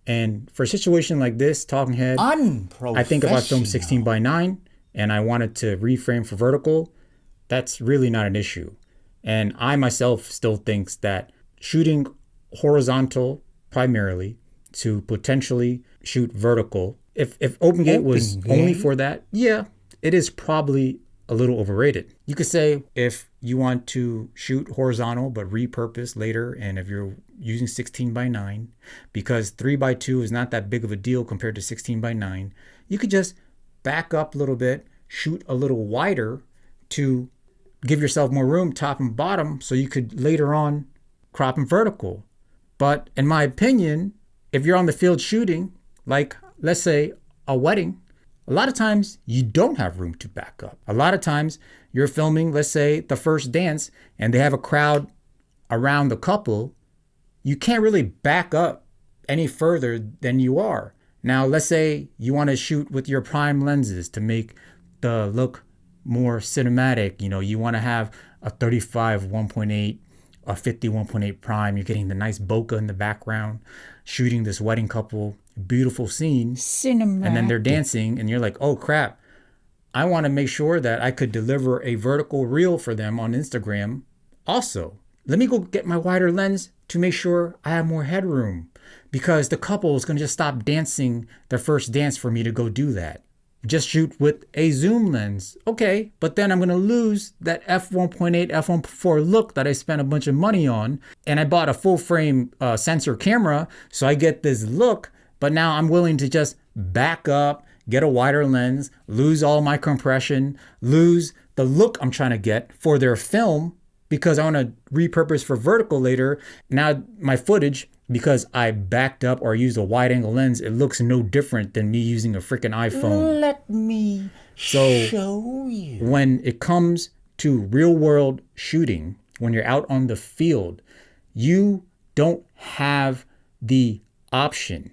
And for a situation like this, talking head, I think if I film 16:9 and I wanted to reframe for vertical, that's really not an issue. And I myself still thinks that shooting horizontal primarily to potentially shoot vertical, if OpenGate was only for that, yeah, it is probably a little overrated. You could say if you want to shoot horizontal but repurpose later, and if you're using 16:9, because 3:2 is not that big of a deal compared to 16:9, you could just back up a little bit, shoot a little wider to give yourself more room top and bottom so you could later on crop in vertical. But in my opinion, if you're on the field shooting, like let's say a wedding, a lot of times you don't have room to back up. A lot of times you're filming, let's say the first dance, and they have a crowd around the couple. You can't really back up any further than you are. Now, let's say you want to shoot with your prime lenses to make the look more cinematic. You know, you want to have a 35 1.8, a 50 1.8 prime. You're getting the nice bokeh in the background, shooting this wedding couple, beautiful scene. Cinematic. And then they're dancing and you're like, oh crap, I want to make sure that I could deliver a vertical reel for them on Instagram. Also, let me go get my wider lens to make sure I have more headroom, because the couple is going to just stop dancing their first dance for me to go do that. Just shoot with a zoom lens. Okay, but then I'm going to lose that f1.8, f1.4 look that I spent a bunch of money on. And I bought a full frame sensor camera, so I get this look, but now I'm willing to just back up, get a wider lens, lose all my compression, lose the look I'm trying to get for their film, because I want to repurpose for vertical later. Now my footage, because I backed up or used a wide angle lens, it looks no different than me using a freaking iPhone. Let me show you. When it comes to real world shooting, when you're out on the field, you don't have the option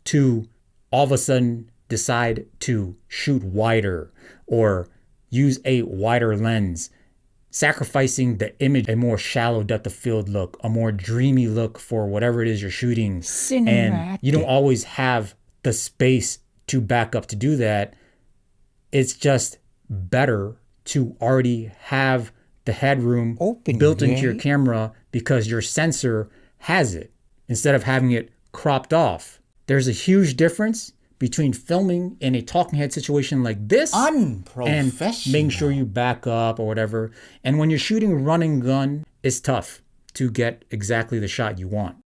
to all of a sudden decide to shoot wider or use a wider lens, sacrificing the image, a more shallow depth of field look, a more dreamy look for whatever it is you're shooting. Cinematic. And you don't always have the space to back up to do that. It's just better to already have the headroom built into your camera because your sensor has it, instead of having it cropped off. There's a huge difference between filming in a talking head situation like this and making sure you back up or whatever. And when you're shooting run and gun, it's tough to get exactly the shot you want.